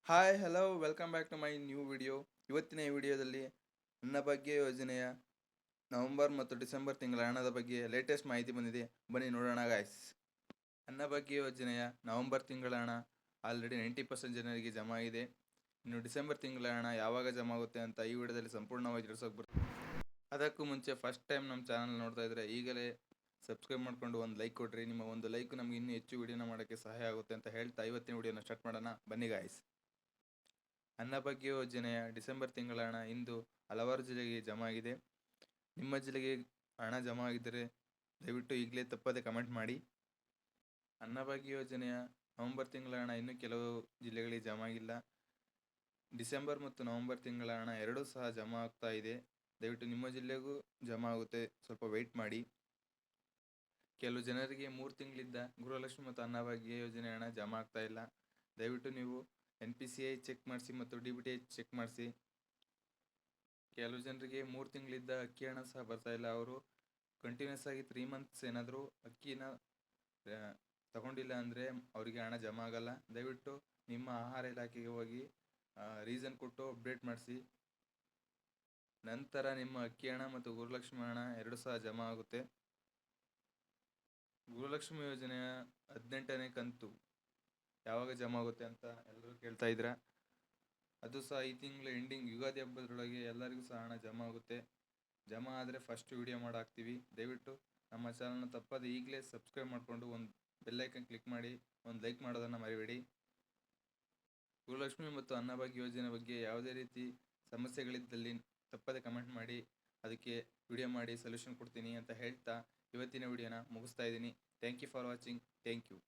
Hi hello welcome back to my new video. ಇವತ್ತಿನ ಈ ವಿಡಿಯೋದಲ್ಲಿ ಅನ್ನಭಾಗ್ಯ ಯೋಜನೆಯ ನವೆಂಬರ್ ಮತ್ತು ಡಿಸೆಂಬರ್ ತಿಂಗಳ ಹಣದ ಬಗ್ಗೆ ಲೇಟೆಸ್ಟ್ ಮಾಹಿತಿ ಬಂದಿದೆ. ಬನ್ನಿ ನೋಡೋಣ ಗಾಯ್ಸ್. ಅನ್ನಭಾಗ್ಯ ಯೋಜನೆಯ ನವೆಂಬರ್ ತಿಂಗಳ ಹಣ ಆಲ್ರೆಡಿ 90% ಜನರಿಗೆ ಜಮಾ ಆಗಿದೆ. ಇನ್ನು ಡಿಸೆಂಬರ್ ತಿಂಗಳ ಹಣ ಯಾವಾಗ ಜಮಾ ಆಗುತ್ತೆ ಅಂತ ಈ ವಿಡಿಯೋದಲ್ಲಿ ಸಂಪೂರ್ಣವಾಗಿ ತಿಳಿಸೋಕೆ ಬರ್ತದೆ. ಅದಕ್ಕೂ ಮುಂಚೆ ಫಸ್ಟ್ ಟೈಮ್ ನಮ್ಮ ಚಾನಲ್ ನೋಡ್ತಾ ಇದ್ರೆ ಈಗಲೇ ಸಬ್ಸ್ಕ್ರೈಬ್ ಮಾಡ್ಕೊಂಡು ಒಂದು ಲೈಕ್ ಕೊಡ್ರಿ. ನಿಮ್ಮ ಒಂದು ಲೈಕ್ ನಮಗೆ ಇನ್ನೂ ಹೆಚ್ಚು ವಿಡಿಯೋನ ಮಾಡೋಕ್ಕೆ ಸಹಾಯ ಆಗುತ್ತೆ ಅಂತ ಹೇಳ್ತಾ ಇವತ್ತಿನ ವಿಡಿಯೋನ ಸ್ಟಾರ್ಟ್ ಮಾಡೋಣ. ಬನ್ನಿ ಗಾಯ್ಸ್. ಅನ್ನಭಾಗ್ಯ ಯೋಜನೆಯ ಡಿಸೆಂಬರ್ ತಿಂಗಳ ಹಣ ಇಂದು ಹಲವಾರು ಜಿಲ್ಲೆಗೆ ಜಮಾ ಆಗಿದೆ. ನಿಮ್ಮ ಜಿಲ್ಲೆಗೆ ಹಣ ಜಮಾ ಆಗಿದ್ದರೆ ದಯವಿಟ್ಟು ಈಗಲೇ ತಪ್ಪದೆ ಕಮೆಂಟ್ ಮಾಡಿ. ಅನ್ನಭಾಗ್ಯ ಯೋಜನೆಯ ನವೆಂಬರ್ ತಿಂಗಳ ಹಣ ಇನ್ನೂ ಕೆಲವು ಜಿಲ್ಲೆಗಳಿಗೆ ಜಮಾ ಆಗಿಲ್ಲ. ಡಿಸೆಂಬರ್ ಮತ್ತು ನವೆಂಬರ್ ತಿಂಗಳ ಹಣ ಎರಡೂ ಸಹ ಜಮಾ ಆಗ್ತಾ ಇದೆ. ದಯವಿಟ್ಟು ನಿಮ್ಮ ಜಿಲ್ಲೆಗೂ ಜಮಾ ಆಗುತ್ತೆ, ಸ್ವಲ್ಪ ವೆಯ್ಟ್ ಮಾಡಿ. ಕೆಲವು ಜನರಿಗೆ 3 ತಿಂಗಳಿದ್ದ ಗೃಹಲಕ್ಷ್ಮಿ ಮತ್ತು ಅನ್ನಭಾಗ್ಯ ಯೋಜನೆ ಹಣ ಜಮಾ ಆಗ್ತಾ ಇಲ್ಲ. ದಯವಿಟ್ಟು ನೀವು NPCI ಚೆಕ್ ಮಾಡಿಸಿ ಮತ್ತು DBTI ಚೆಕ್ ಮಾಡಿಸಿ. ಕೆಲವು ಜನರಿಗೆ 3 ತಿಂಗಳಿದ್ದ ಅಕ್ಕಿ ಹಣ ಸಹ ಬರ್ತಾ ಇಲ್ಲ. ಅವರು ಕಂಟಿನ್ಯೂಸ್ ಆಗಿ 3 ಮಂತ್ಸ್ ಏನಾದರೂ ಅಕ್ಕಿನ ತಗೊಂಡಿಲ್ಲ ಅಂದರೆ ಅವರಿಗೆ ಹಣ ಜಮಾ ಆಗಲ್ಲ. ದಯವಿಟ್ಟು ನಿಮ್ಮ ಆಹಾರ ಇಲಾಖೆಗೆ ಹೋಗಿ ರೀಸನ್ ಕೊಟ್ಟು ಅಪ್ಡೇಟ್ ಮಾಡಿಸಿ. ನಂತರ ನಿಮ್ಮ ಅಕ್ಕಿ ಹಣ ಮತ್ತು ಗೃಹಲಕ್ಷ್ಮಿ ಹಣ ಎರಡು ಸಹ ಜಮಾ ಆಗುತ್ತೆ. ಗೃಹಲಕ್ಷ್ಮಿ ಯೋಜನೆಯ 18ನೇ ಕಂತು ಯಾವಾಗ ಜಮಾ ಆಗುತ್ತೆ ಅಂತ ಎಲ್ಲರೂ ಕೇಳ್ತಾ ಇದ್ದೀರಾ. ಅದು ಸಹ ಈ ತಿಂಗಳ ಎಂಡಿಂಗ್ ಯುಗಾದಿ ಹಬ್ಬದೊಳಗೆ ಎಲ್ಲರಿಗೂ ಸಹ ಹಣ ಜಮಾ ಆಗುತ್ತೆ. ಜಮಾ ಆದರೆ ಫಸ್ಟ್ ವಿಡಿಯೋ ಮಾಡಾಕ್ತೀವಿ. ದಯವಿಟ್ಟು ನಮ್ಮ ಚಾನಲ್ನ ತಪ್ಪದೆ ಈಗಲೇ ಸಬ್ಸ್ಕ್ರೈಬ್ ಮಾಡಿಕೊಂಡು ಒಂದು ಬೆಲ್ಲೈಕನ್ ಕ್ಲಿಕ್ ಮಾಡಿ, ಒಂದು ಲೈಕ್ ಮಾಡೋದನ್ನು ಮರಿಬೇಡಿ. ಗೃಹಲಕ್ಷ್ಮಿ ಮತ್ತು ಅನ್ನಭಾಗ್ಯ ಯೋಜನೆ ಬಗ್ಗೆ ಯಾವುದೇ ರೀತಿ ಸಮಸ್ಯೆಗಳಿದ್ದಲ್ಲಿ ತಪ್ಪದೆ ಕಮೆಂಟ್ ಮಾಡಿ, ಅದಕ್ಕೆ ವಿಡಿಯೋ ಮಾಡಿ ಸೊಲ್ಯೂಷನ್ ಕೊಡ್ತೀನಿ ಅಂತ ಹೇಳ್ತಾ ಇವತ್ತಿನ ವಿಡಿಯೋನ ಮುಗಿಸ್ತಾ ಇದ್ದೀನಿ. Thank you for watching. Thank you.